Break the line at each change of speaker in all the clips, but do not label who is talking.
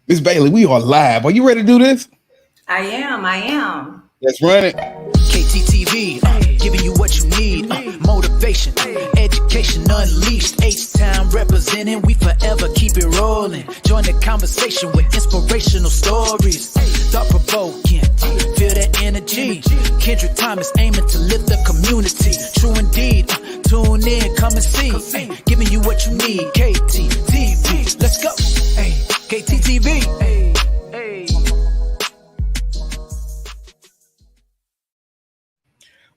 Miss Bailey, we are live. Are you ready to do this?
I am. I am.
Let's run it.
KTTV, giving you what you need. Motivation, education unleashed. H-Town representing, we forever keep it rolling. Join the conversation with inspirational stories. Thought provoking, feel that energy. Kendrick Thomas aiming to lift the community. True indeed, tune in, come and see. Giving you what you need. KTTV, let's go. Hey, KTTV.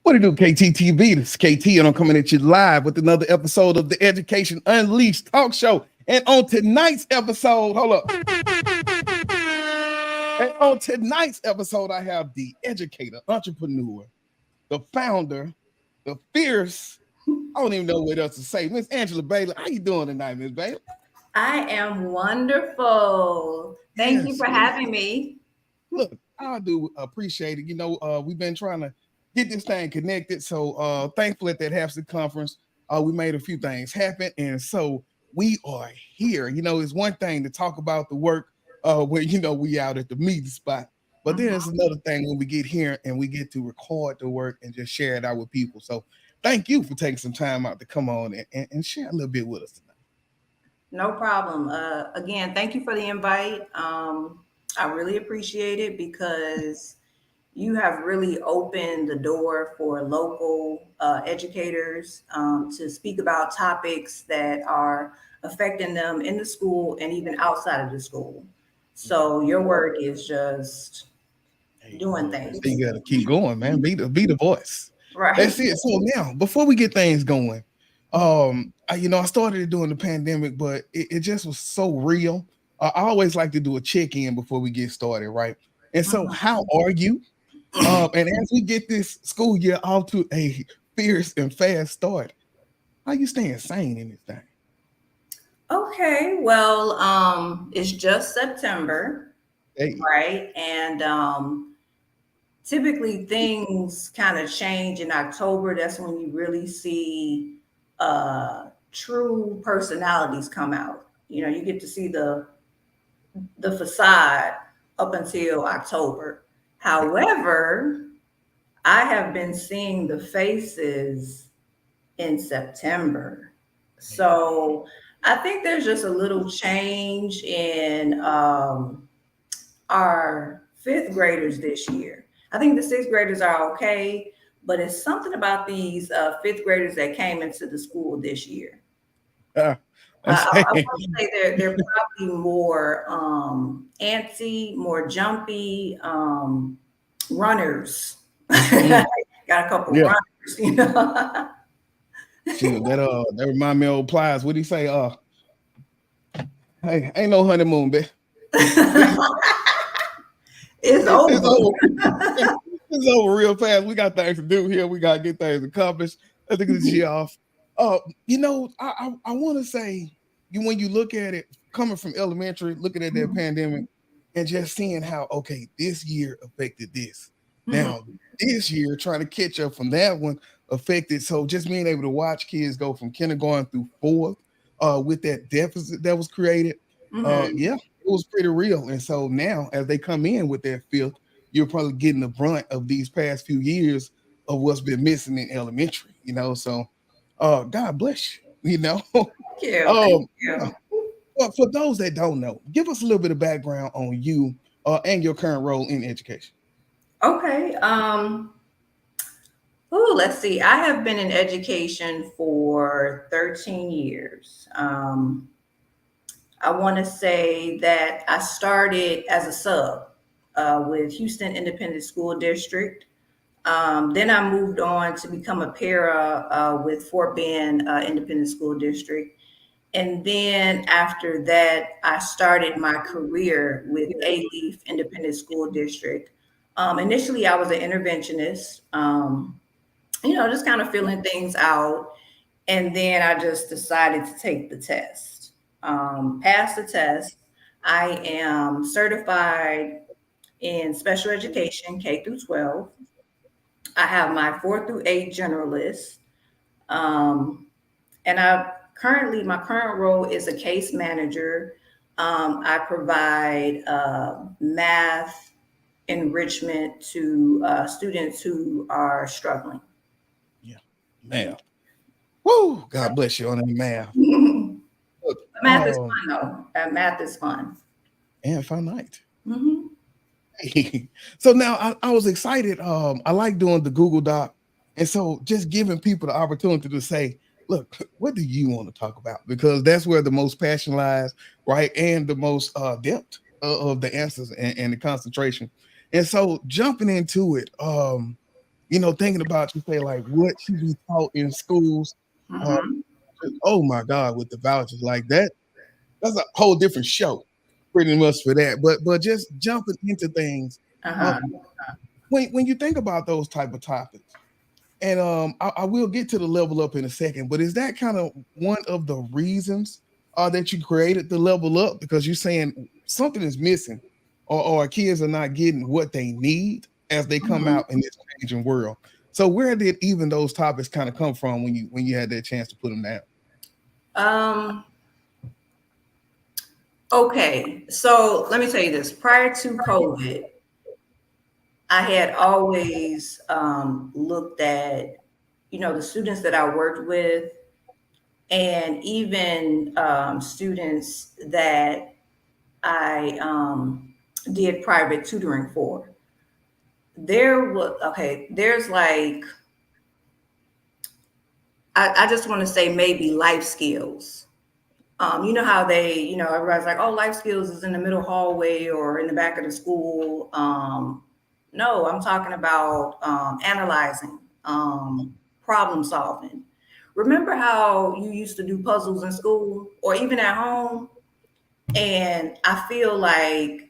What do you do, KTTV? This is KT, and I'm coming at you live with another episode of the Education Unleashed talk show. And on tonight's episode, hold up. And on tonight's episode, I have the educator, entrepreneur, the founder, the fierce. I don't even know what else to say. Miss Angela Bailey, how you doing tonight, Miss Bailey?
I am wonderful. Thank you for having me.
Look, I do appreciate it. You know, we've been trying to get this thing connected. So thankful at that Half conference, we made a few things happen. And so we are here. You know, it's one thing to talk about the work where, you know, we out at the meeting spot. But then it's another thing when we get here and we get to record the work and just share it out with people. So thank you for taking some time out to come on and share a little bit with us tonight.
No problem. Again, thank you for the invite. I really appreciate it because you have really opened the door for local educators to speak about topics that are affecting them in the school and even outside of the school. So your work is just doing things.
You got to keep going, man. Be the voice.
Right.
That's it. So now, before we get things going, I started it during the pandemic, but it just was so real. I always like to do a check-in before we get started, right? And so, how are you? And as we get this school year off to a fierce and fast start, how you staying sane in this thing?
Okay, well, it's just September, right? And typically things kind of change in October. That's when you really see true personalities come out. You know, you get to see the facade up until October. However, I have been seeing the faces in September. So I think there's just a little change in our fifth graders this year. I think the sixth graders are okay, but it's something about these fifth graders that came into the school this year. I want to say they're probably more antsy, more jumpy, runners. Got a couple runners, you know.
Shoot, that remind me of old Plies. What do you say? Hey, ain't no honeymoon, bitch.
It's over.
It's over real fast. We got things to do here. We got to get things accomplished. Let's get this year off. I want to say, when you look at it, coming from elementary, looking at that pandemic, and just seeing how, okay, this year affected this. Now, this year, trying to catch up from that one affected. So just being able to watch kids go from kindergarten through fourth with that deficit that was created, it was pretty real. And so now, as they come in with their fifth, you're probably getting the brunt of these past few years of what's been missing in elementary, you know. So God bless you, you know.
Thank you.
Well, for those that don't know, give us a little bit of background on you and your current role in education.
Okay. Let's see. I have been in education for 13 years. I want to say that I started as a sub with Houston Independent School District. Then I moved on to become a para with Fort Bend Independent School District. And then after that, I started my career with A-Leaf Independent School District. Initially, I was an interventionist, just kind of filling things out. And then I just decided to take the test. Passed the test. I am certified in special education, K through 12. I have my 4 through 8 generalist. And my current role is a case manager I provide math enrichment to students who are struggling.
Yeah, math. Woo! God bless you on that math. Look,
Math is fun though. Math is fun.
and finite.
Hmm.
So now I was excited. I like doing the Google Doc, and so just giving people the opportunity to say, "Look, what do you want to talk about?" Because that's where the most passion lies, right, and the most depth of the answers and the concentration. And so jumping into it, thinking about you say like what should be taught in schools. Uh,
Hmm.
oh my God, with the vouchers like that, that's a whole different show, pretty much for that. But just jumping into things. Um,
Uh-huh.
when you think about those type of topics, and I will get to the level up in a second, but is that kind of one of the reasons that you created the level up because you're saying something is missing, or kids are not getting what they need as they come
Hmm.
out in this changing world. So where did even those topics kind of come from when you had that chance to put them down?
Um, okay, so let me tell you this. Prior to COVID, I had always looked at, the students that I worked with, and even students that I did private tutoring for. There was okay. There's like I just want to say maybe life skills. You know how everybody's like, oh, life skills is in the middle hallway or in the back of the school. No, I'm talking about analyzing, problem solving. Remember how you used to do puzzles in school or even at home? And I feel like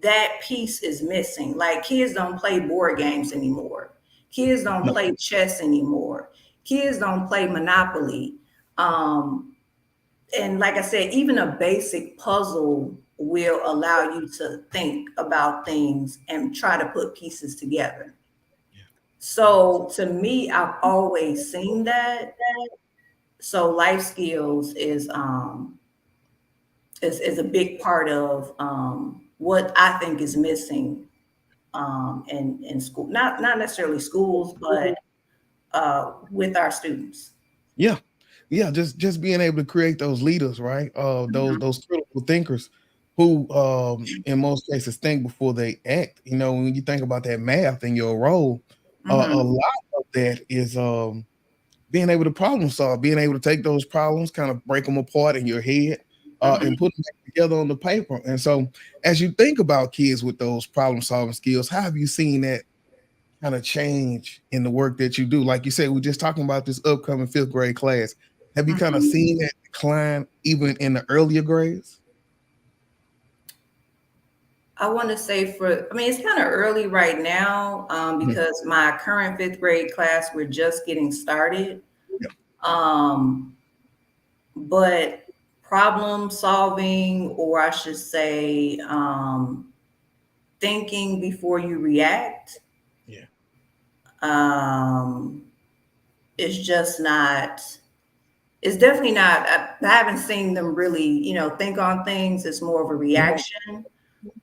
that piece is missing. Like kids don't play board games anymore. Kids don't
No,
play chess anymore. Kids don't play Monopoly. Um, and like I said, even a basic puzzle will allow you to think about things and try to put pieces together.
yeah,
So to me, I've always seen that. So life skills is a big part of what I think is missing in school. Not necessarily schools, but with our students.
yeah, yeah. Just being able to create those leaders, right?
Mhm.
Those critical thinkers who, in most cases, think before they act. When you think about that math in your role, a
Mhm.
lot of that is being able to problem solve, being able to take those problems, kind of break them apart in your head, and
Mhm.
put them back together on the paper. And so, as you think about kids with those problem solving skills, how have you seen that kind of change in the work that you do? Like you said, we're just talking about this upcoming fifth grade class. Have you kind of
Mhm.
seen that decline even in the earlier grades?
I want to say I mean, it's kind of early right now
Mhm.
because my current fifth grade class, we're just getting started.
Yeah.
Um, but problem solving, or I should say, thinking before you react,
Yeah.
um, is just not, it's definitely not, I haven't seen them really, think on things. It's more of a reaction.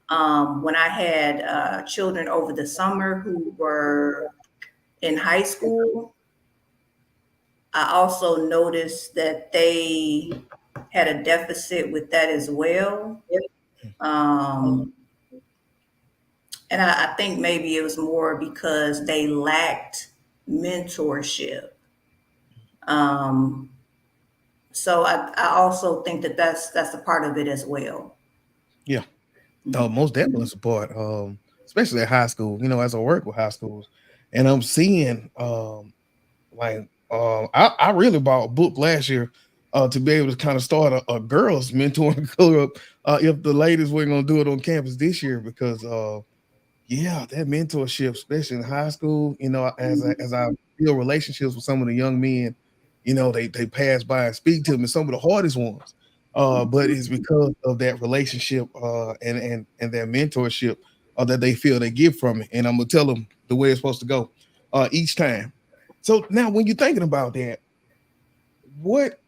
When I had children over the summer who were in high school, I also noticed that they had a deficit with that as well. Um, and I think maybe it was more because they lacked mentorship. Um, so I also think that that's a part of it as well.
Yeah. Oh,
Mhm.
most definitely support, especially at high school, as I work with high schools. And I'm seeing like I really bought a book last year to be able to kind of start a girls mentoring club if the ladies weren't gonna do it on campus this year because yeah, that mentorship, especially in high school, as I build relationships with some of the young men, they pass by and speak to them, and some of the hardest ones. But it's because of that relationship and that mentorship that they feel they get from it. And I'm gonna tell them the way it's supposed to go each time. So now when you're thinking about that, what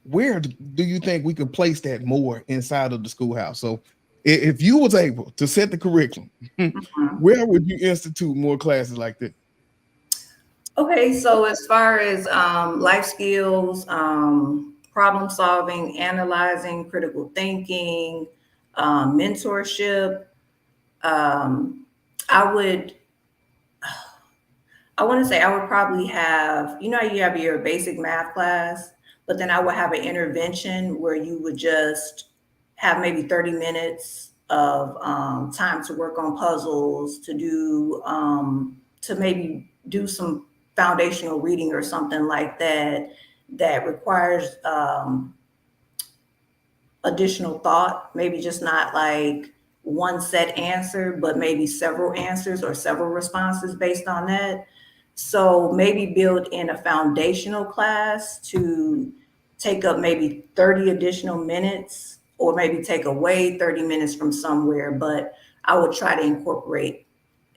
where do you think we could place that more inside of the schoolhouse? So if you was able to set the curriculum,
Mhm.
where would you institute more classes like that?
Okay, so as far as life skills, problem solving, analyzing, critical thinking, mentorship, um, I would, I want to say I would probably have, you know, how you have your basic math class, but then I would have an intervention where you would just have maybe 30 minutes of time to work on puzzles, to maybe do some foundational reading or something like that that requires additional thought, maybe just not like one set answer, but maybe several answers or several responses based on that. So maybe build in a foundational class to take up maybe 30 additional minutes, or maybe take away 30 minutes from somewhere. But I would try to incorporate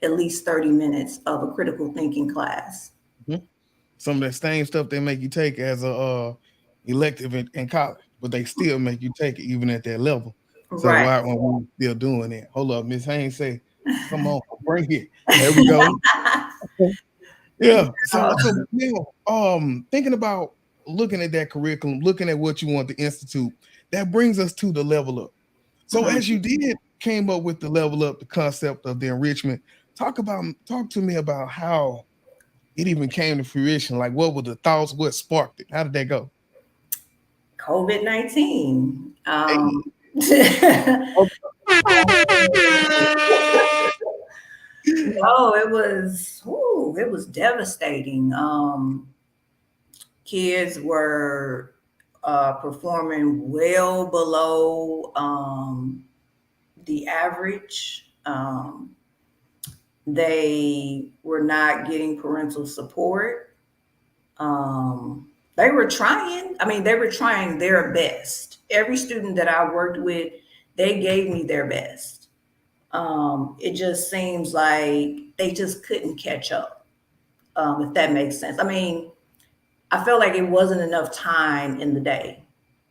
at least 30 minutes of a critical thinking class.
Mhm. Some of that same stuff they make you take as a elective in college, but they still make you take it even at that level. So
Right.
why when we still doing it? Hold up, Miss Haynes say, "Come on, bring it." There we go. Yeah. So now, thinking about looking at that curriculum, looking at what you want to institute, that brings us to the level up. So
Mhm.
as you did came up with the level up, the concept of the enrichment, talk to me about how it even came to fruition. Like what were the thoughts? What sparked it? How did that go?
COVID-19.
Hey.
No, it was devastating. Kids were performing well below the average. They were not getting parental support. They were trying. I mean, they were trying their best. Every student that I worked with, they gave me their best. It just seems like they just couldn't catch up, if that makes sense. I mean, I felt like it wasn't enough time in the day,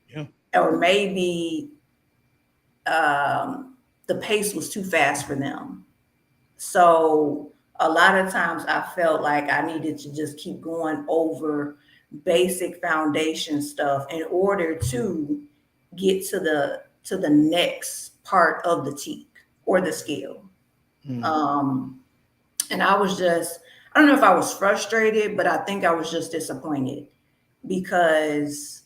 Yeah.
or maybe um, the pace was too fast for them. So a lot of times I felt like I needed to just keep going over basic foundation stuff in order to get to the next part of the teak or the skill.
Mm.
Um, and I was just, I don't know if I was frustrated, but I think I was just disappointed because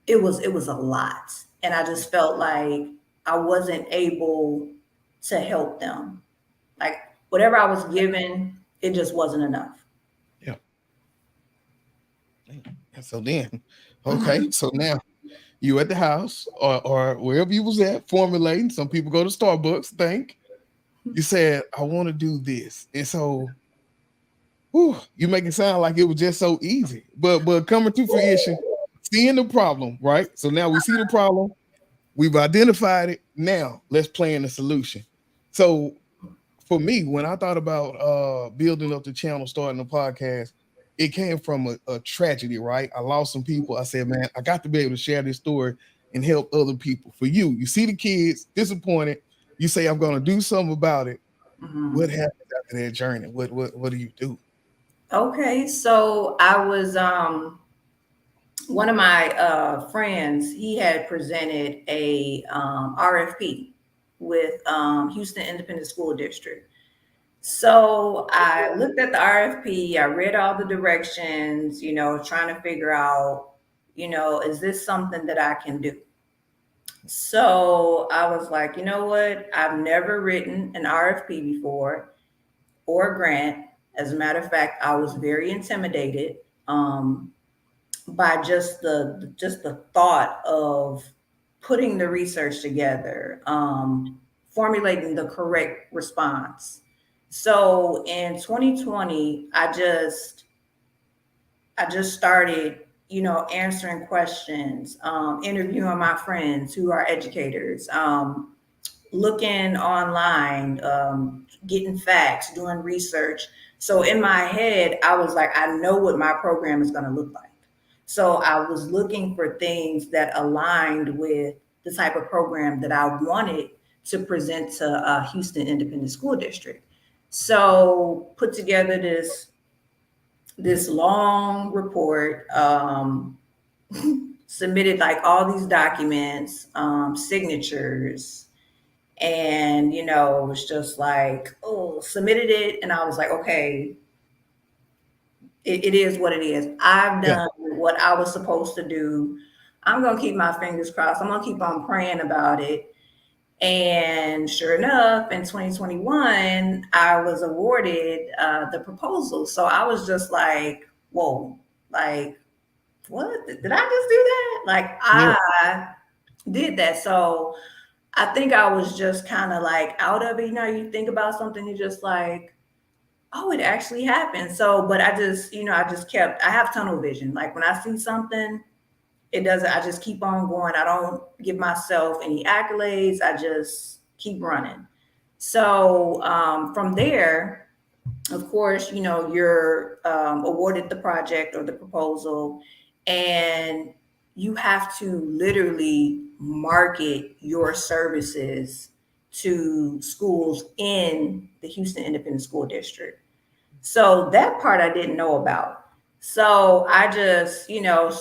it was a lot, and I just felt like I wasn't able to help them. Like whatever I was given, it just wasn't enough.
Yeah. And so then, okay,
Mhm.
so now you at the house or wherever you was at formulating. Some people go to Starbucks, think you said, I want to do this. And so whew, you make it sound like it was just so easy. But coming to fruition, seeing the problem, right? So now we see the problem, we've identified it. Now let's plan the solution. So for me, when I thought about building up the channel, starting the podcast, it came from a tragedy, right? I lost some people. I said, man, I got to be able to share this story and help other people. For you see the kids disappointed. You say, I'm going to do something about it. What
Mhm.
happens after that journey? What do you do?
Okay, so I was one of my friends. He had presented a RFP with Houston Independent School District. So I looked at the RFP, I read all the directions, you know, trying to figure out, you know, is this something that I can do? So I was like, you know what? I've never written an RFP before or a grant. As a matter of fact, I was very intimidated by just the thought of putting the research together, formulating the correct response. So in 2020, I just started, you know, answering questions, interviewing my friends who are educators, looking online, getting facts, doing research. So in my head, I was like, I know what my program is going to look like. So I was looking for things that aligned with the type of program that I wanted to present to Houston Independent School District. So put together this long report, submitted like all these documents, signatures, and it was just like, oh, submitted it, and I was like, okay, it is what it is. I've
Yeah.
done what I was supposed to do. I'm gonna keep my fingers crossed. I'm gonna keep on praying about it. And sure enough, in 2021, I was awarded the proposal. So I was just like, whoa, like, what? Did I just do that? Like,
Yeah.
I did that. So I think I was just kind of like out of it. You think about something, you just like, oh, it actually happened. So, but I just kept, I have tunnel vision. Like when I see something, it doesn't, I just keep on going. I don't give myself any accolades. I just keep running. So from there, of course, you're awarded the project or the proposal, and you have to literally market your services to schools in the Houston Independent School District. So that part I didn't know about. So I just,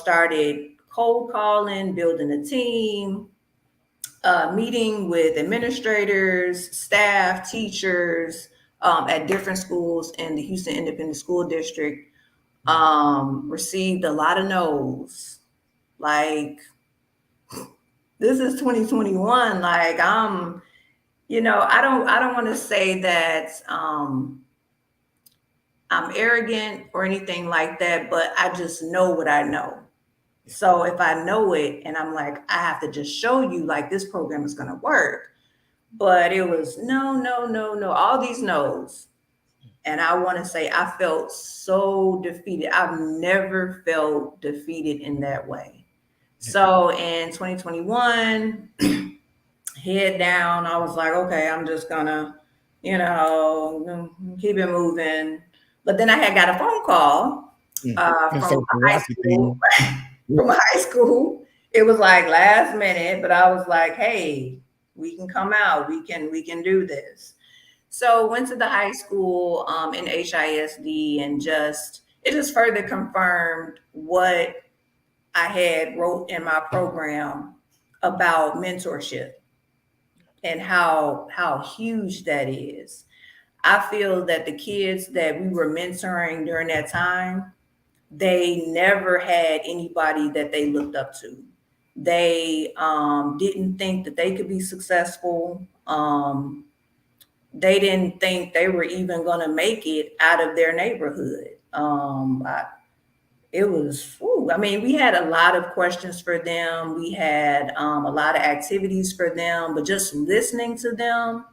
started cold calling, building a team, meeting with administrators, staff, teachers at different schools in the Houston Independent School District. Received a lot of no's. Like, this is 2021. Like, I don't want to say that I'm arrogant or anything like that, but I just know what I know. So if I know it and I'm like, I have to just show you like this program is going to work. But it was no, no, no, no, all these no's. And I want to say I felt so defeated. I've never felt defeated in that way. So in 2021, head down, I was like, okay, I'm just gonna, keep it moving. But then I had got a phone call
And
from
so
a high
Rocky
school,
thing.
from a high school. It was like last minute, but I was like, hey, we can come out. We can do this. So went to the high school in HISD, and it just further confirmed what I had wrote in my program about mentorship and how huge that is. I feel that the kids that we were mentoring during that time, they never had anybody that they looked up to. They didn't think that they could be successful. They didn't think they were even going to make it out of their neighborhood. It was, I mean, we had a lot of questions for them. We had a lot of activities for them, but just listening to them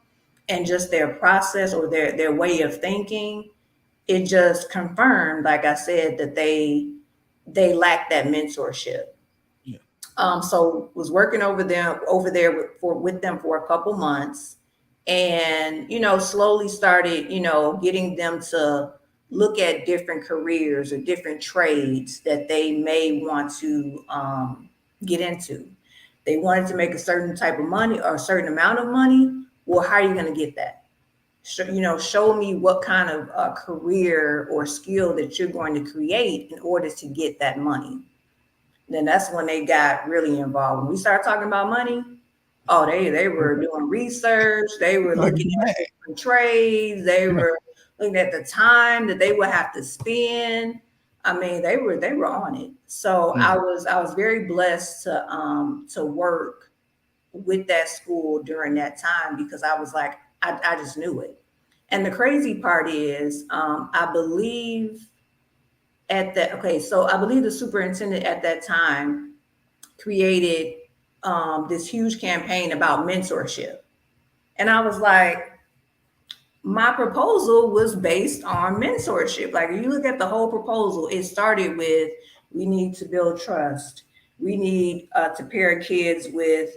and just their process or their way of thinking, it just confirmed, like I said, that they lacked that mentorship.
Yeah.
So was working over there with them for a couple months, and slowly started getting them to look at different careers or different trades that they may want to get into. They wanted to make a certain type of money or a certain amount of money. Well, how are you going to get that? Show me what kind of career or skill that you're going to create in order to get that money. Then that's when they got really involved. When we started talking about money, oh, they were doing research. They were
Like,
looking at
man.
different trades. They
Yeah.
were looking at the time that they would have to spend. I mean, they were on it. So
Mm.
I was very blessed to work with that school during that time, because I was like, I just knew it. And the crazy part is, I believe I believe the superintendent at that time created this huge campaign about mentorship. And I was like, my proposal was based on mentorship. Like, if you look at the whole proposal, it started with, we need to build trust. We need to pair kids with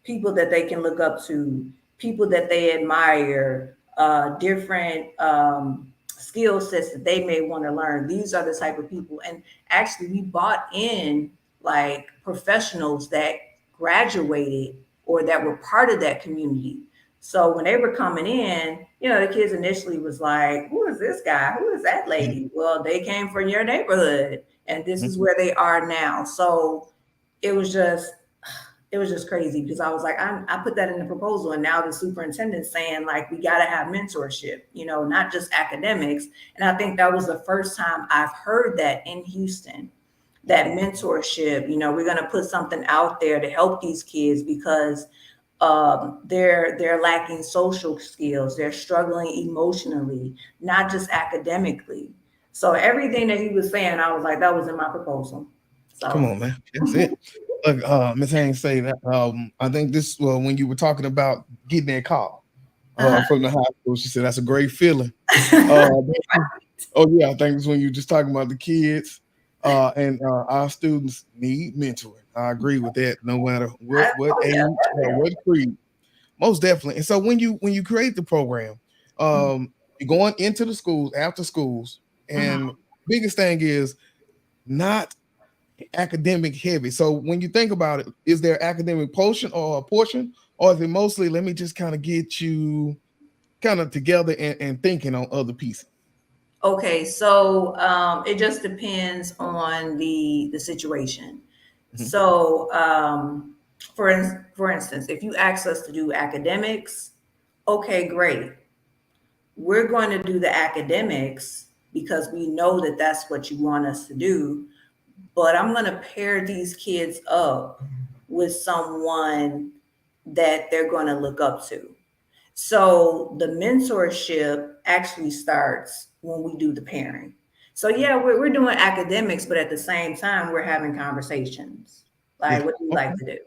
people that they can look up to, people that they admire, different skill sets that they may want to learn. These are the type of people. And actually, we bought in like professionals that graduated or that were part of that community. So when they were coming in, the kids initially was like, "Who is this guy? Who is that lady?" Well, they came from your neighborhood, and this is where they are now. So it was just it was just crazy because I was like, I put that in the proposal, and now the superintendent's saying like we got to have mentorship, not just academics. And I think that was the first time I've heard that in Houston, that mentorship. We're going to put something out there to help these kids because they're lacking social skills, they're struggling emotionally, not just academically. So everything that he was saying, I was like, that was in my proposal.
Come
So.
on, man. That's it. Look, Ms. Haynes say that I think this when you were talking about getting that call
Uh-huh.
from the high school, she said that's a great feeling. Oh yeah, I think it's when you just talking about the kids and our students need mentoring. I agree with that. No matter what
Oh yeah,
age or what creed, most definitely. And so when you create the program, you're going into the schools after schools, and
mhm.
biggest thing is not academic heavy. So when you think about it, is there academic portion, or is it mostly let me just kind of get you kind of together and thinking on other pieces?
Okay, so it just depends on the situation.
Mhm.
So for instance, if you ask us to do academics, okay, great. We're going to do the academics because we know that that's what you want us to do. But I'm going to pair these kids up with someone that they're going to look up to. So the mentorship actually starts when we do the pairing. So yeah, we're doing academics, but at the same time, we're having conversations.
Yeah.
Like, what do you like
Okay.
to do?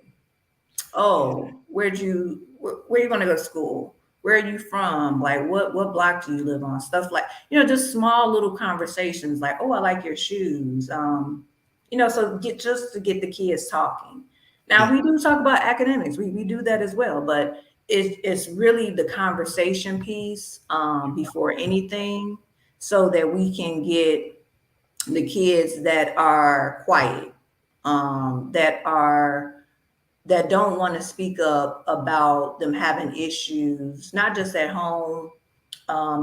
Oh, where you going to go to school? Where are you from? Like, what block do you live on? Stuff like, just small little conversations like, oh, I like your shoes. So just to get the kids talking. Now
Yeah.
we do talk about academics. We do that as well, but it's really the conversation piece before anything, so that we can get the kids that are quiet, that don't want to speak up about them having issues, not just at home.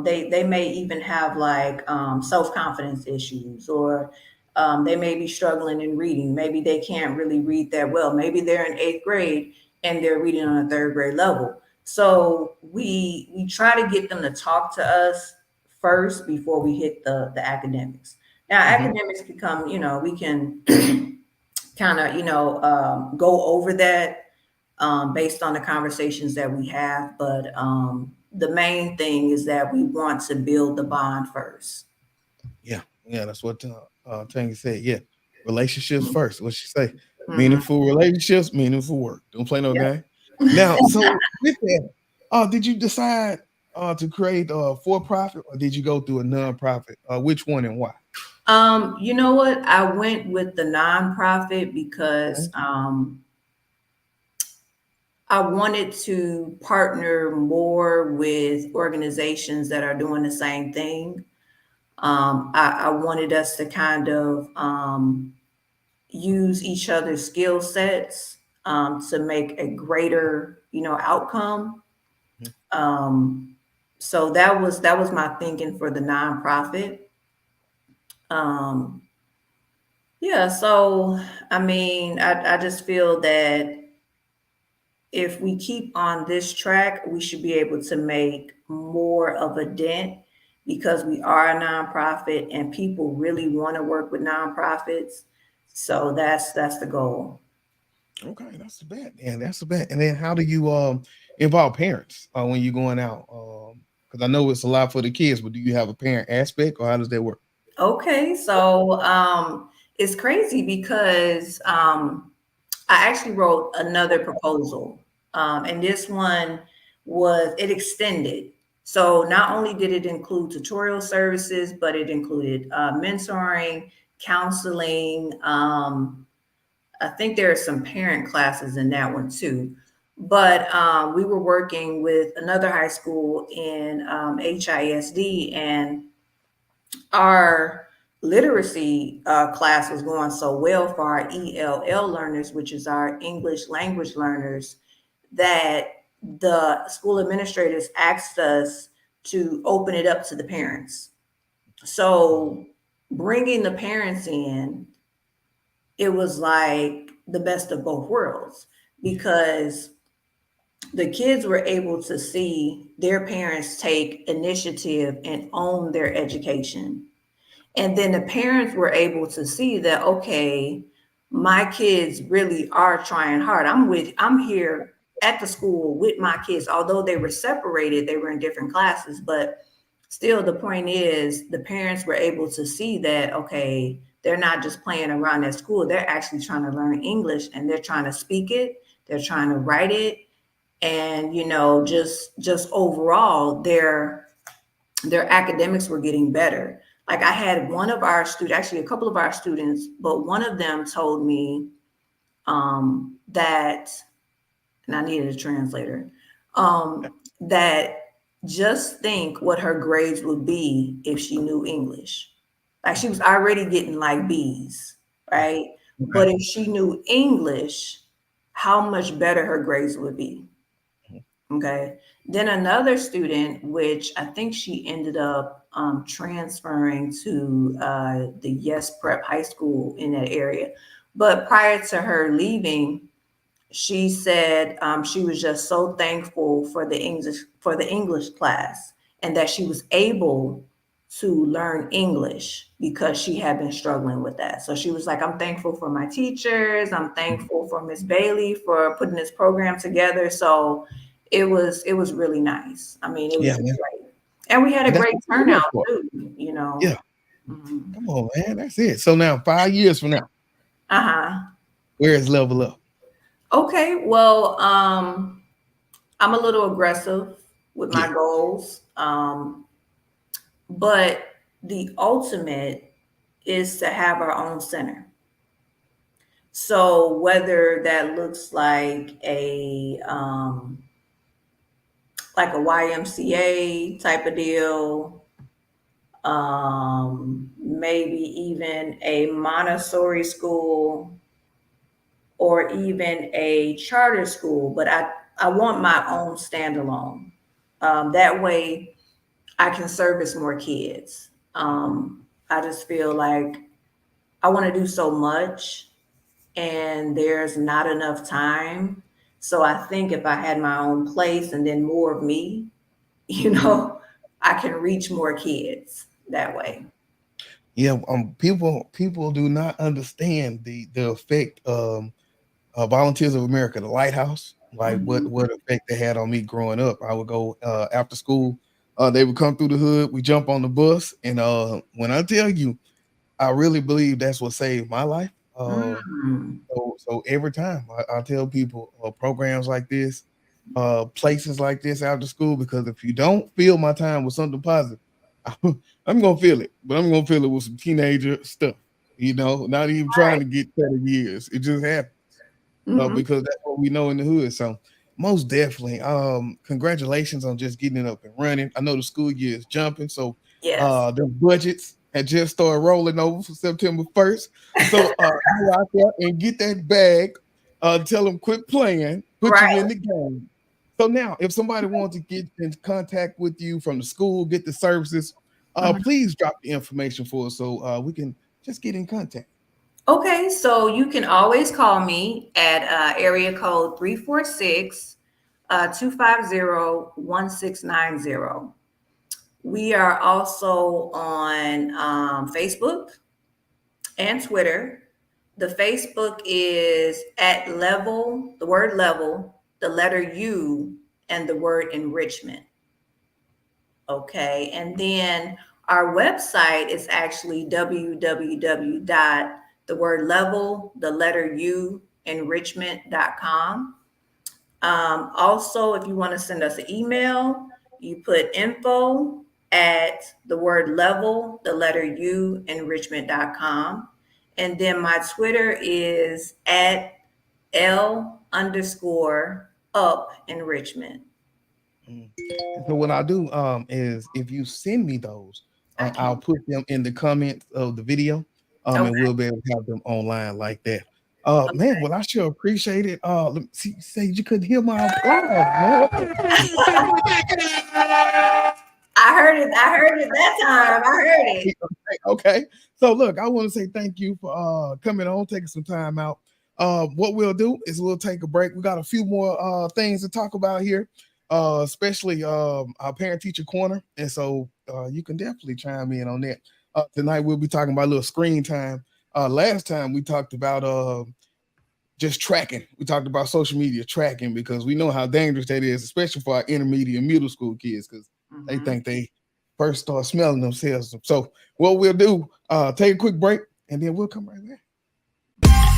They may even have like self confidence issues, or they may be struggling in reading. Maybe they can't really read that well. Maybe they're in eighth grade and they're reading on a third grade level. So we try to get them to talk to us first before we hit the academics. Now
Hmm.
academics become, we can kind of, go over that based on the conversations that we have. But the main thing is that we want to build the bond first.
Yeah. Yeah. That's what Tanya said. Yeah. Relationships first. What she say?
Mhm.
Meaningful relationships, meaningful work. Don't play no
Yep.
game. Now, so with that, did you decide to create a for profit or did you go through a nonprofit? Which one and why?
You know what? I went with the nonprofit because
Okay.
I wanted to partner more with organizations that are doing the same thing. I wanted us to kind of use each other's skill sets to make a greater, outcome.
Mhm.
Um, so that was my thinking for the nonprofit. Um, yeah, so I mean, I just feel that if we keep on this track, we should be able to make more of a dent because we are a nonprofit and people really want to work with nonprofits. So that's the goal.
Okay, that's the bet. Yeah, that's the bet. And then how do you involve parents when you're going out? Because I know it's a lot for the kids, but do you have a parent aspect or how does that work?
Okay, so it's crazy because I actually wrote another proposal, and this one was it extended. So not only did it include tutorial services, but it included mentoring, counseling. I think there are some parent classes in that one too. But we were working with another high school in HISD, and our literacy class was going so well for our ELL learners, which is our English language learners, that the school administrators asked us to open it up to the parents. So bringing the parents in, it was like the best of both worlds because the kids were able to see their parents take initiative and own their education. And then the parents were able to see that, okay, my kids really are trying hard. I'm here at the school with my kids, although they were separated, they were in different classes, but still the point is the parents were able to see that, okay, they're not just playing around at school, they're actually trying to learn English and they're trying to speak it, they're trying to write it, and just overall their academics were getting better. Like I had one of our students, actually a couple of our students, but one of them told me that, and I needed a translator, that just think what her grades would be if she knew English. Like she was already getting like B's, right? But
Okay.
if she knew English, how much better her grades would be. Okay. Then another student, which I think she ended up transferring to the Yes Prep High School in that area. But prior to her leaving, she said she was just so thankful for the English class and that she was able to learn English because she had been struggling with that. So she was like, I'm thankful for my teachers. I'm thankful for Miss Bailey for putting this program together. So it was really nice. I mean, it was
Yeah,
just
man.
great. And we had a
And that's
great
what we're here
turnout
for.
too, you know.
Yeah.
Mhm.
Come on, man. That's it. So now 5 years from now,
Uh-huh.
where is level up?
Okay, well, I'm a little aggressive with
Yeah.
my goals, but the ultimate is to have our own center. So whether that looks like a YMCA type of deal, maybe even a Montessori school or even a charter school, but I want my own standalone. That way I can service more kids. I just feel like I want to do so much and there's not enough time. So I think if I had my own place and then more of me, you know, I can reach more kids that way.
Yeah. People do not understand the effect Volunteers of America, the Lighthouse, like
Mhm.
what effect they had on me growing up. I would go after school. They would come through the hood. We jump on the bus, and when I tell you, I really believe that's what saved my life.
Mm.
So every time I tell people programs like this, places like this after school, because if you don't fill my time with something positive, I'm gonna feel it, but I'm gonna feel it with some teenager stuff. Not even trying
Right.
to get 30 years. It just happens
Mhm.
because that's what we know in the hood. So most definitely, congratulations on just getting it up and running. I know the school year is jumping, so
Yes.
the budgets had just started rolling over for September 1st. So go out there and get that bag. Tell them quit playing, put you
Right.
in the game. So now, if somebody wants to get in contact with you from the school, get the services,
Mhm.
please drop the information for us so we can just get in contact.
Okay, so you can always call me at area code 346 250 1690. We are also on Facebook and Twitter. The Facebook is at level, the word level, the letter U, and the word enrichment. Okay. And then our website is actually www dot the word level, the letter U, enrichment.com. Also, if you want to send us an email, you put info at the word level, the letter U, enrichment.com. And then my Twitter is at L underscore up enrichment.
Mm. So what I do is if you send me those,
I
I'll
can.
put them in the comments of the video, and
Okay.
we'll be able to have them online like that. Man,
Okay.
well, I sure appreciate it. Let me see, say you couldn't hear my applause, man.
I heard it. I heard it that time. I heard it.
Okay. So look, I want to say thank you for coming on, taking some time out. What we'll do is we'll take a break. We got a few more things to talk about here, especially our parent teacher corner. And so you can definitely chime in on that. Tonight we'll be talking about a little screen time. Last time we talked about just tracking. We talked about social media tracking because we know how dangerous that is, especially for our intermediate and middle school kids, because they
Hmm.
think they first start smelling themselves. So what we'll do, take a quick break, and then we'll come right back.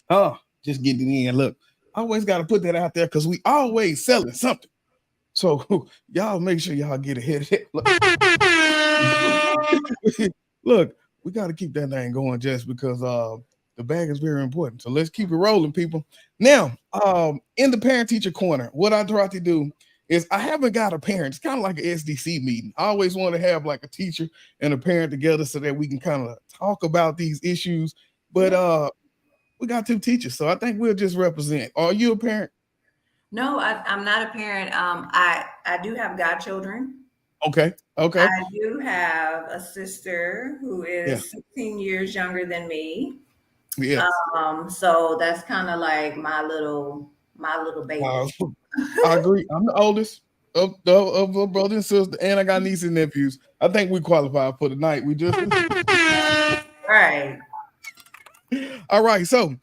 Oh, just getting in. Look, I always got to put that out there because we always selling something. So y'all make sure y'all get ahead of it. Look, we got to keep that thing going just because the bag is very important. So let's keep it rolling, people. Now, in the parent teacher corner, what I try to do is I haven't got a parent. It's kind of like an SDC meeting. I always want to have like a teacher and a parent together so that we can kind of talk about these issues. But
Yeah.
we got two teachers, so I think we'll just represent. Are you a parent?
No, I'm not a parent. I do have godchildren.
Okay, okay,
I do have a sister who
yeah,
is 16 years younger than me.
yes.
So that's kind of like my little
Uh,
baby.
I agree. I'm the oldest of a brother and sister, and I got nieces and nephews. I think we qualify for the night. We just
Right.
all right. So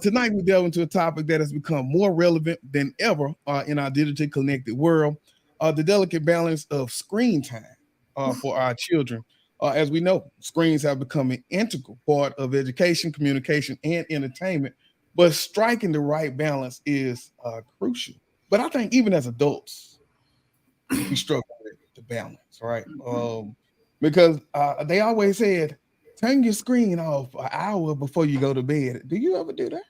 tonight we delve into a topic that has become more relevant than ever in our digitally connected world: the delicate balance of screen time for our children. As we know, screens have become an integral part of education, communication, and entertainment. But striking the right balance is crucial. But I think even as adults, we struggle with the balance, right?
Mhm.
Because they always said, turn your screen off an hour before you go to bed. Do you ever do that?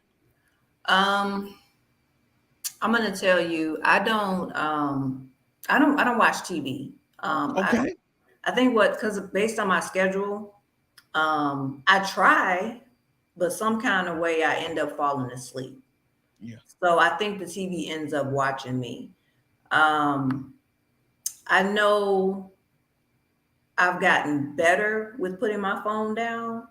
Um, I'm gonna tell you, I don't watch TV.
Okay.
I think what because based on my schedule, I try, but some kind of way I end up falling asleep.
Yeah.
So I think the TV ends up watching me. Um, I know I've gotten better with putting my phone down,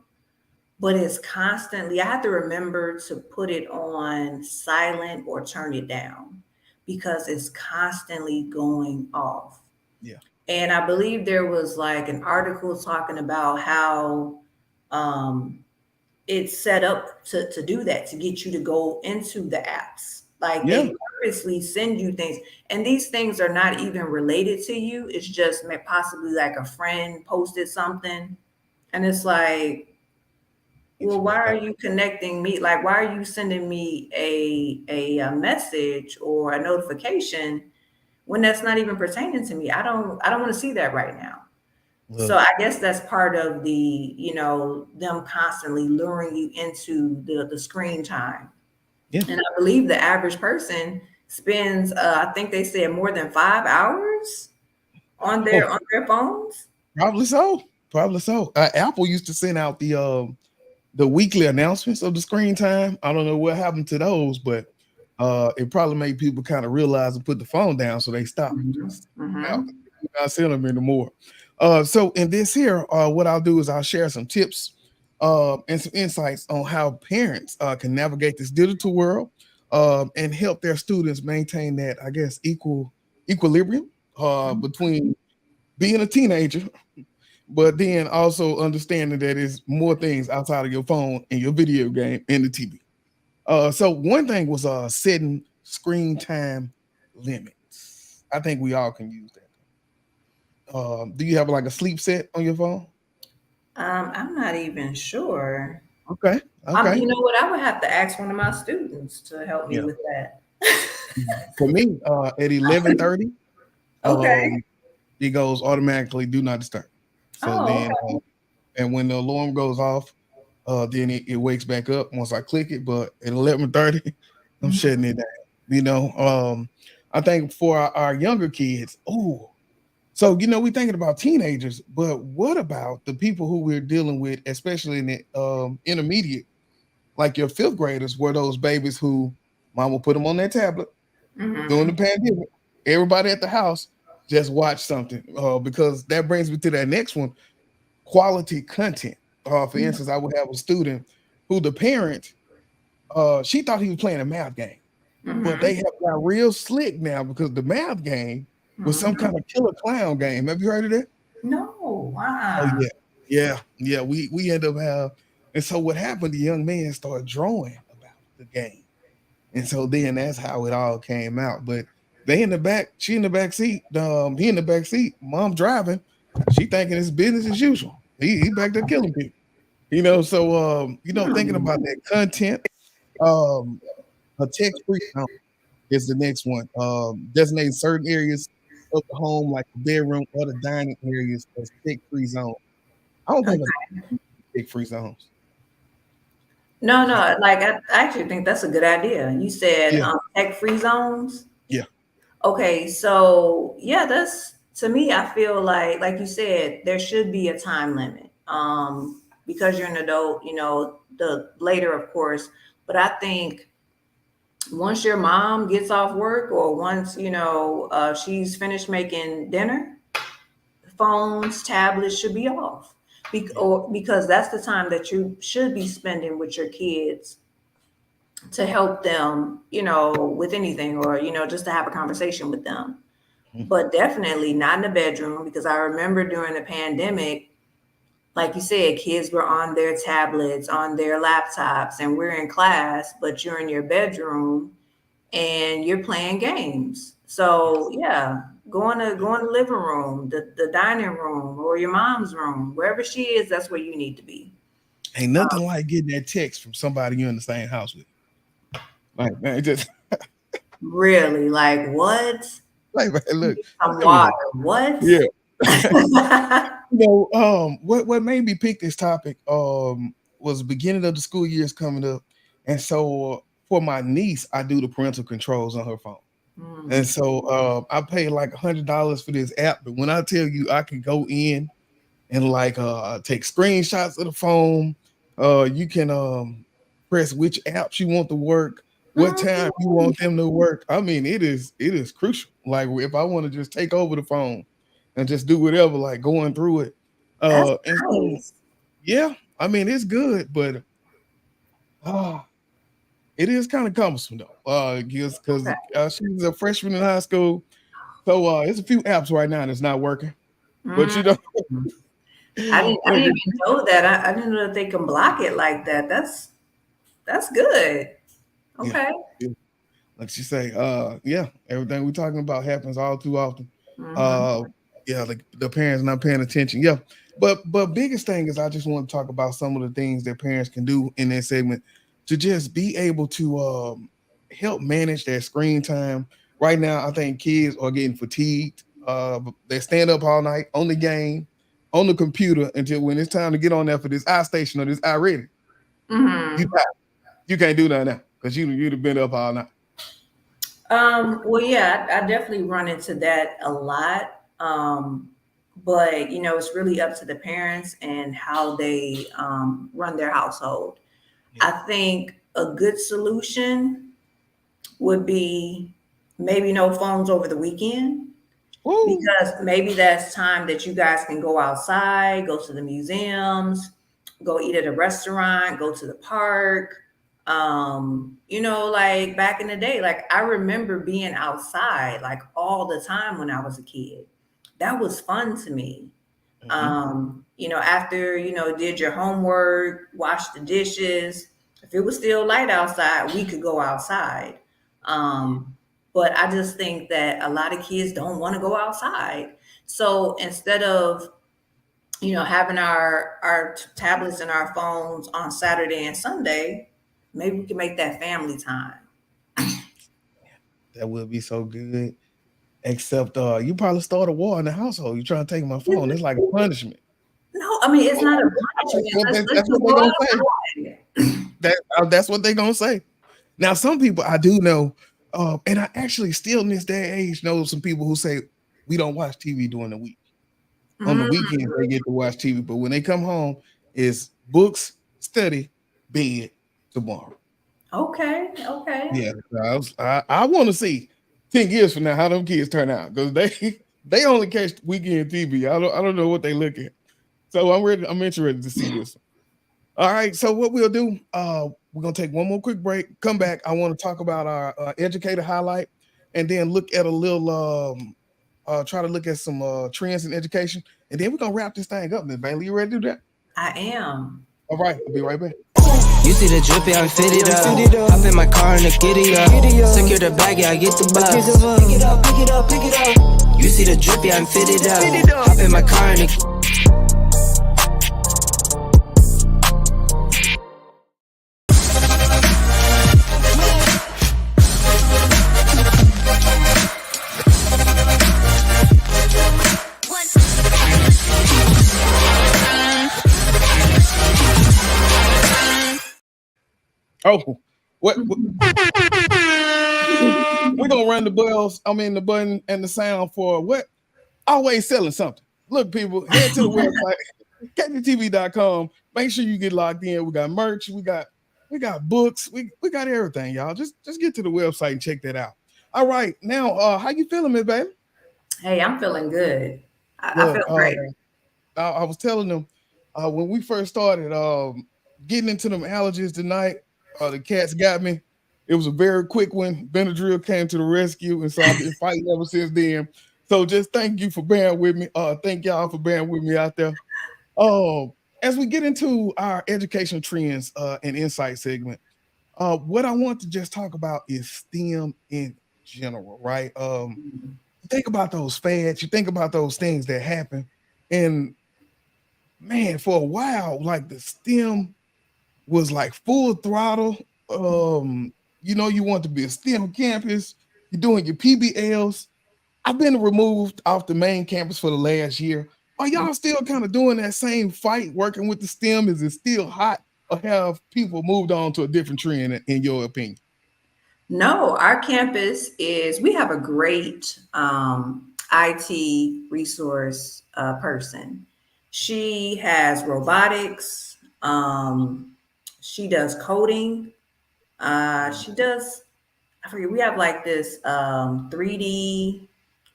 but it's constantly, I have to remember to put it on silent or turn it down because it's constantly going off.
Yeah.
And I believe there was like an article talking about how um, it's set up to do that, to get you to go into the apps. Like
Yeah.
they purposely send you things, and these things are not even related to you. It's just possibly like a friend posted something, and it's like,
Get
well,
you
why
back
are
out.
you connecting me? Like, why are you sending me a message or a notification when that's not even pertaining to me? I don't want to see that right now. So
Look.
I guess that's part of the, them constantly luring you into the screen time.
Yeah.
And I believe the average person spends, I think they said more than 5 hours
Oh,
on their phones.
probably so. Probably so. Apple used to send out the weekly announcements of the screen time. I don't know what happened to those, but it probably made people kind of realize and put the phone down, so they stopped.
Hmm.
Just
Hmm.
wow, not seeing them anymore. So in this here, what I'll do is I'll share some tips and some insights on how parents can navigate this digital world and help their students maintain that, I guess, equilibrium between being a teenager, but then also understanding that it's more things outside of your phone and your video game and the TV. So one thing was setting screen time limits. I think we all can use that. Do you have like a sleep set on your phone?
I'm not even sure.
Okay, okay,
You know what? I would have to ask one of my students to help me
yeah.
with that.
For me, at 11:30,
Okay.
um, it goes automatically do not disturb. So
Oh,
then,
okay.
and when the alarm goes off, then it wakes back up once I click it. But at 11:30, I'm
Mhm.
shutting it down. You know, I think for our younger kids, oh, so we thinking about teenagers, but what about the people who we're dealing with, especially in the intermediate, like your fifth graders, were those babies who mom will put them on their tablet during the
Mhm.
pandemic. Everybody at the house just watch something because that brings me to that next one: quality content. For instance, I would have a student who the parent she thought he was playing a math game, but they
Mhm.
have got real slick now because the math game was some
Mhm.
kind of killer clown game. Have you heard of that?
No.
Oh
Uh-uh.
yeah. We end up have, and so what happened? The young man started drawing about the game, and so then that's how it all came out. But they in the back, she in the back seat, he in the back seat, mom driving, she thinking it's business as usual. He back there killing people, So thinking
Hmm.
about that content, um, a text free zone is the next one. Designating certain areas of the home, like the bedroom or the dining areas, as text free zone. I don't think
Okay.
text free zones.
No, no. Like I actually think that's a good idea. You said
Yeah,
tech-free zones.
yeah,
Okay, so yeah, that's to me, I feel like you said, there should be a time limit. Because you're an adult, the later, of course, but I think once your mom gets off work or once, she's finished making dinner, phones, tablets should be off.
yeah.
Or because that's the time that you should be spending with your kids to help them, with anything or, just to have a conversation with them,
Mhm.
but definitely not in the bedroom because I remember during the pandemic, like you said, kids were on their tablets, on their laptops, and we're in class, but you're in your bedroom and you're playing games. So
Yes.
yeah, go in the living room, the dining room, or your mom's room, wherever she is, that's where you need to be.
Ain't nothing like getting that text from somebody you're in the same house with. Like, man, it just
Really, like what?
like, man, look,
Some
tell me
water.
that.
What?
Yeah. What made me pick this topic was the beginning of the school years coming up, and so for my niece, I do the parental controls on her phone, and
Mm.
so I pay like $100 for this app. But when I tell you, I can go in and like take screenshots of the phone. You can press which apps you want to work, what time you
Mm.
want them to work. I mean, it is crucial. Like if I want to just take over the phone and just do whatever, like going through it.
That's
And so
nice.
yeah, I mean it's good, but uh it is kind of cumbersome though. Because
Okay.
she's a freshman in high school, so it's a few apps right now that's not working. But
Mm. I
look,
didn't even know that. I didn't know that they can block it like that. That's good.
yeah.
Okay.
Like she say, yeah, everything we're talking about happens all too often.
Hmm.
Uh, yeah, like the parents not paying attention. Yeah, but biggest thing is I just want to talk about some of the things that parents can do in that segment to just be able to help manage their screen time. Right now, I think kids are getting fatigued. They stand up all night on the game, on the computer until when it's time to get on there for this eye station or this eye ready, you
Hmm.
you can't do nothing now because you'd have been up all night.
Well, yeah, I definitely run into that a lot. But it's really up to the parents and how they run their household.
Yeah.
I think a good solution would be maybe no phones over the weekend,
Woo.
because maybe that's time that you guys can go outside, go to the museums, go eat at a restaurant, go to the park. Like back in the day, like I remember being outside like all the time when I was a kid. That was fun to me.
Mhm.
After, did your homework, washed the dishes. If it was still light outside, we could go outside.
Yeah.
Um, But I just think that a lot of kids don't want to go outside. So instead of, having our tablets and our phones on Saturday and Sunday, maybe we can make that family time.
That would be so good. Except you probably start a war in the household. You trying to take my phone. It's like a punishment.
No, I mean it's not a punishment. Let's
That's
just
what they're
go
gonna say.
outside.
That's what they're gonna say. Now, some people I do know, and I actually still in this day and age know some people who say we don't watch TV during the week. On the
Mm,
weekends they get to watch TV, but when they come home, it's books, study, bed, tomorrow.
okay, okay.
Yeah, I want to see 10 years from now how them kids turn out because they only catch weekend TV. I don't know what they look at. So I'm ready. I'm interested to see this. All right. So what we'll do, we're gonna take one more quick break. Come back. I want to talk about our educator highlight, and then look at a little, try to look at some trends in education, and then we're gonna wrap this thing up. Miss Bailey, you ready to do that?
I am.
All right. I'll be right back.
You see the drippy, I'm fitted up. Hop in my car and the giddy up. Secure the bag, yeah, I get the bus. Pick it up, pick it up, pick it up. You see the drippy, I'm fitted up. Hop in my car and the
Oh, what? We're gonna run the bells. I mean the button and the sound for what? Always selling something. Look, people, head to the website, KTTV.com. Make sure you get logged in. We got merch, we got books, we got everything, y'all. Just get to the website and check that out. All right, now how you feeling, Miss Baby?
Hey, I'm feeling good. I
Good.
feel great.
I was telling them when we first started getting into them allergies tonight, the cats got me. It was a very quick one. Benadryl came to the rescue, and so I've been fighting ever since then. So just thank you for bearing with me. Thank y'all for bearing with me out there. As we get into our education trends and insight segment, what I want to just talk about is STEM in general, right? You think about those fads, you think about those things that happen, and man, for a while, like the STEM was like full throttle. You want to be a STEM campus, you're doing your PBLs. I've been removed off the main campus for the last year. Are y'all still kind of doing that same fight, working with the STEM? Is it still hot, or have people moved on to a different trend, in your opinion?
No, our campus is, we have a great IT resource person. She has robotics, she does coding, she does, I forget, we have like this 3D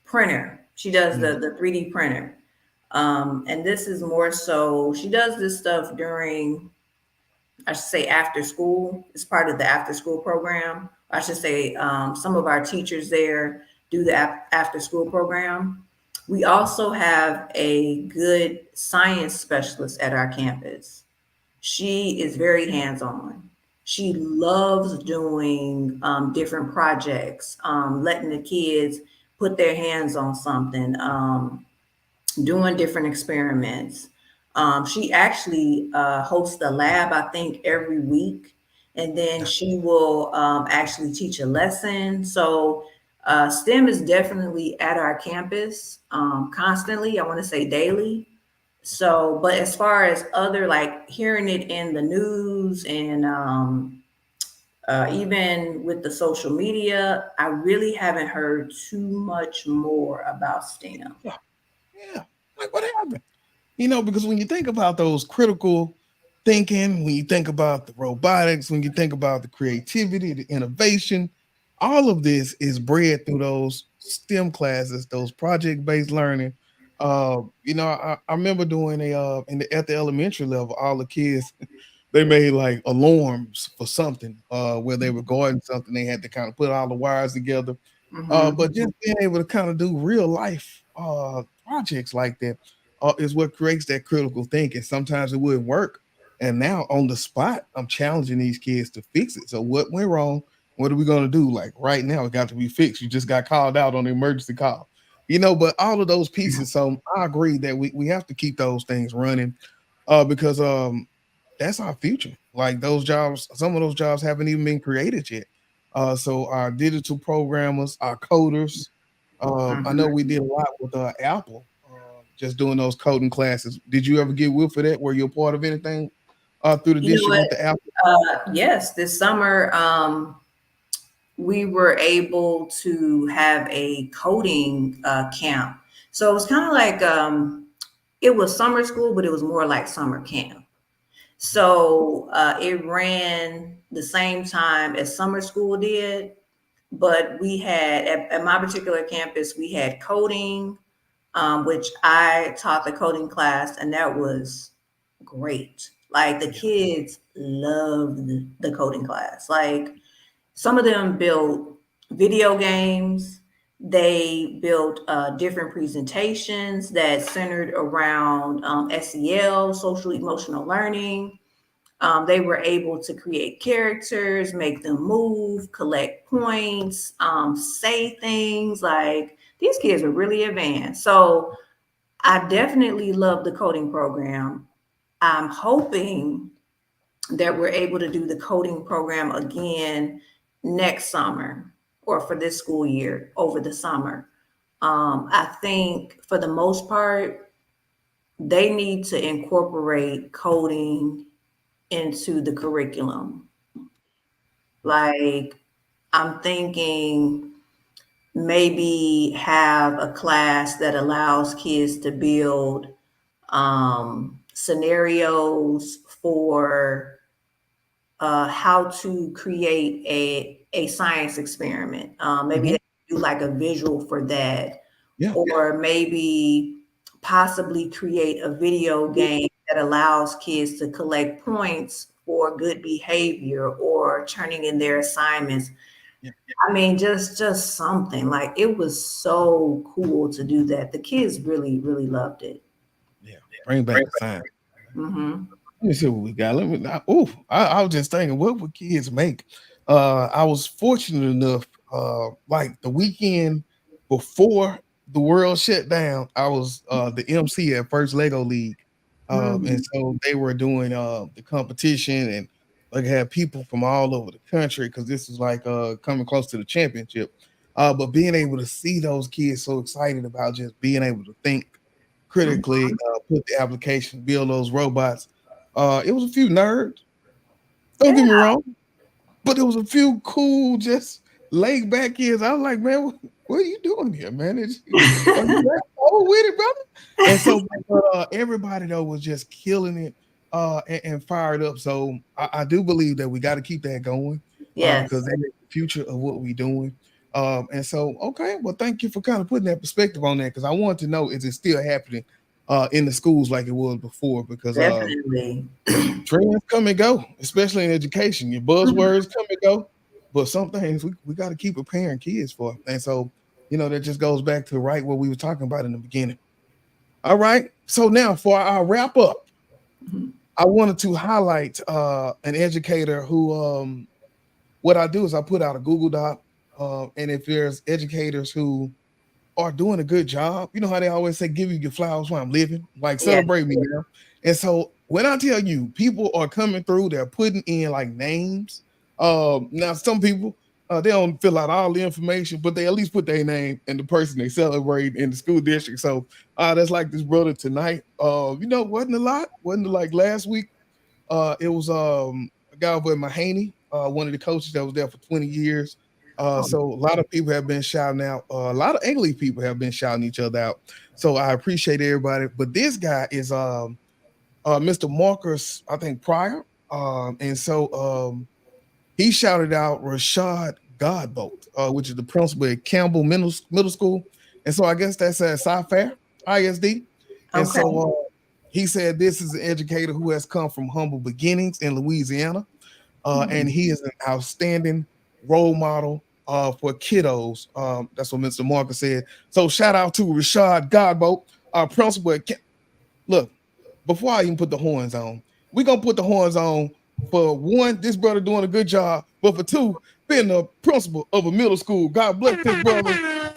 printer. She does the 3D printer. And this is more so, she does this stuff during, I should say, after school. It's part of the after school program. I should say some of our teachers there do the after school program. We also have a good science specialist at our campus. She is very hands on. She loves doing different projects, letting the kids put their hands on something, doing different experiments. She actually hosts a lab, I think, every week, and then she will actually teach a lesson. So STEM is definitely at our campus constantly. I want to say daily. So, but as far as other, like hearing it in the news and even with the social media, I really haven't heard too much more about STEM.
Yeah, yeah. Like what happened? Because when you think about those critical thinking, when you think about the robotics, when you think about the creativity, the innovation, all of this is bred through those STEM classes, those project-based learning. I remember doing at the elementary level, all the kids they made like alarms for something, where they were guarding something. They had to kind of put all the wires together. But
Hmm.
just being able to kind of do real life projects like that is what creates that critical thinking. Sometimes it wouldn't work. And now on the spot, I'm challenging these kids to fix it. So what went wrong? What are we gonna do? Like right now, it got to be fixed. You just got called out on the emergency call. But all of those pieces. So I agree that we have to keep those things running, because that's our future. Like those jobs, some of those jobs haven't even been created yet. So our digital programmers, our coders. I know we did a lot with Apple, just doing those coding classes. Did you ever get with for that? Were you a part of anything through the
You know
district
what?
with the Apple?
Yes, this summer we were able to have a coding camp. So it was kind of like it was summer school, but it was more like summer camp. So it ran the same time as summer school did, but we had at my particular campus we had coding, which I taught the coding class, and that was great. Like the
Yeah,
kids loved the coding class. Like some of them built video games. They built different presentations that centered around SEL, social emotional learning. They were able to create characters, make them move, collect points, say things. Like these kids are really advanced. So I definitely love the coding program. I'm hoping that we're able to do the coding program again next summer or for this school year over the summer. I think for the most part, they need to incorporate coding into the curriculum. Like, I'm thinking maybe have a class that allows kids to build scenarios for how to create a science experiment. Maybe
hmm
they do like a visual for that,
yeah,
or maybe possibly create a video game that allows kids to collect points for good behavior or turning in their assignments.
yeah,
I mean, just something like it was so cool to do that. The kids really, really loved it.
yeah. Bring back the science.
Hmm.
Let me see what we got. I was just thinking, what would kids make? I was fortunate enough, like the weekend before the world shut down, I was the MC at First Lego League, and
Hmm.
so they were doing the competition, and like had people from all over the country because this is like coming close to the championship. But being able to see those kids so excited about just being able to think critically, put the application, build those robots. It was a few nerds. Don't
Yeah.
get me wrong, but it was a few cool, just laid back kids. I was like, man, what are you doing here, man? Are you that old with it, brother? And so, everybody though was just killing it, and fired up. So I do believe that we got to keep that going, because
Yes,
that is the future of what we're doing. And so, okay, well, thank you for kind of putting that perspective on that because I wanted to know is it still happening in the schools like it was before? Because
definitely.
trends come and go, especially in education. Your buzzwords come and go, but some things we got to keep preparing kids for. And so, that just goes back to right what we were talking about in the beginning. All right. So now for our wrap up,
Mhm.
I wanted to highlight an educator who what I do is I put out a Google Doc, and if there's educators who are doing a good job. You know how they always say, give you your flowers while I'm living, like
Yeah.
celebrate me now. And so when I tell you people are coming through, they're putting in like names. Now some people they don't fill out all the information, but they at least put their name and the person they celebrate in the school district. So that's like this brother tonight. Wasn't a lot, wasn't like last week. It was a guy over at Mahaney, one of the coaches that was there for 20 years.
Oh,
So a lot of people have been shouting out. A lot of English people have been shouting each other out. So I appreciate everybody. But this guy is Mr. Marcus, I think Pryor. And so he shouted out Rashad Godbolt, which is the principal at Campbell Middle School. And so I guess that's at Sci-Fair ISD. And
okay.
so he said this is an educator who has come from humble beginnings in Louisiana, and he is an outstanding role model for kiddos. That's what Mr. Marcus said. So shout out to Rashad Godbolt, our principal at Look, before I even put the horns on, we're gonna put the horns on for one, this brother doing a good job, but for two, been the principal of a middle school. God bless this brother.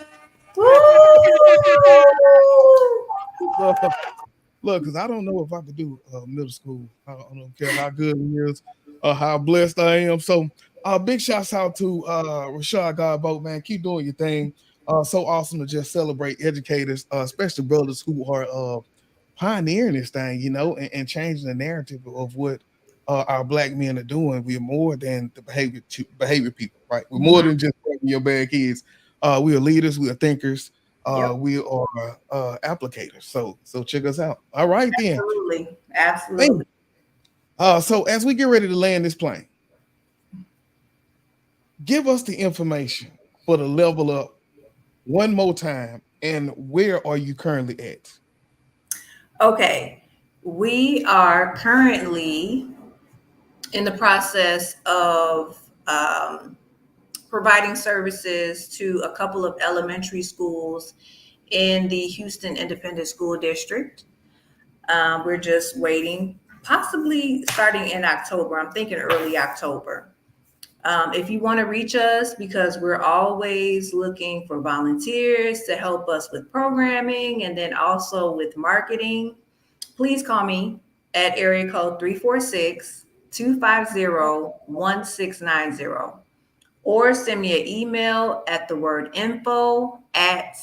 Look, because I don't know if I could do middle school. I don't care how good he is or how blessed I am. So big shouts out to Rashad Godboat, man. Keep doing your thing. So awesome to just celebrate educators, especially brothers who are pioneering this thing, and changing the narrative of what our black men are doing. We're more than the behavior people, right? We're more than just your bad kids. We are leaders. We are thinkers. We are applicators. So check us out. All right, then.
Absolutely.
So as we get ready to land this plane, give us the information for the level up one more time, and where are you currently at?
Okay, we are currently in the process of providing services to a couple of elementary schools in the Houston Independent School District. We're just waiting, possibly starting in October. I'm thinking early October. If you want to reach us, because we're always looking for volunteers to help us with programming and then also with marketing, please call me at area code 346-250-1690. Or send me an email at the word info at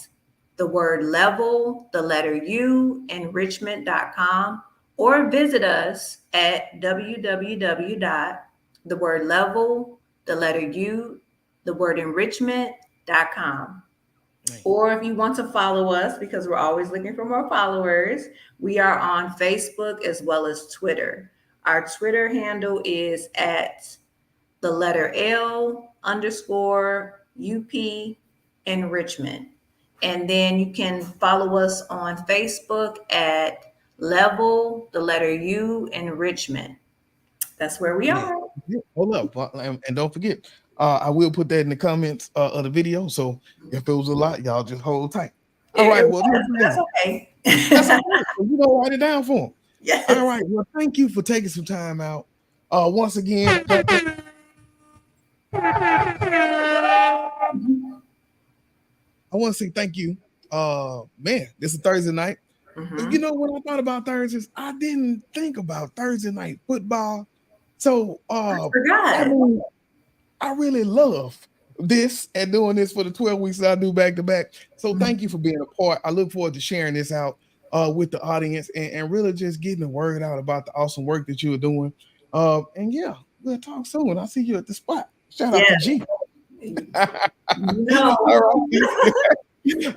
the word level, the letter U, enrichment.com, or visit us at www.thewordlevel, the letter U, the word enrichment.com. Or if you want to follow us, because we're always looking for more followers, we are on Facebook as well as Twitter. Our Twitter handle is at the letter L_UP enrichment. And then you can follow us on Facebook at level, the letter U enrichment. That's where we are.
Hold up. And don't forget, I will put that in the comments of the video. So if it was a lot, y'all just hold tight. All right. Well,
that's okay.
That's okay. You don't write it down for them.
Yes.
All right. Well, thank you for taking some time out. Once again, I want to say thank you. Man, this is Thursday night.
Mm-hmm.
You know, when I thought about Thursdays, I didn't think about Thursday night football. So
I forgot.
I really love this and doing this for the 12 weeks that I do back to back. So thank you for being a part. I look forward to sharing this out with the audience and really just getting the word out about the awesome work that you are doing. And yeah, we'll talk soon. I'll see you at the spot. Shout out to G.
No.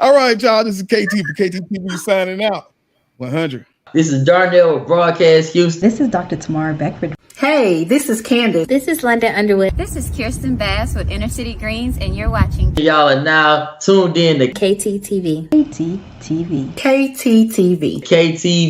All right, y'all. This is KT for KTTV signing out. 100.
This is Darnell with Broadcast Houston.
This is Dr. Tamara Beckford.
Hey, this is Candace.
This is London Underwood.
This is Kirsten Bass with Inner City Greens, and you're watching.
Y'all are now tuned in to
KTTV.
KTTV.
KTTV.
KT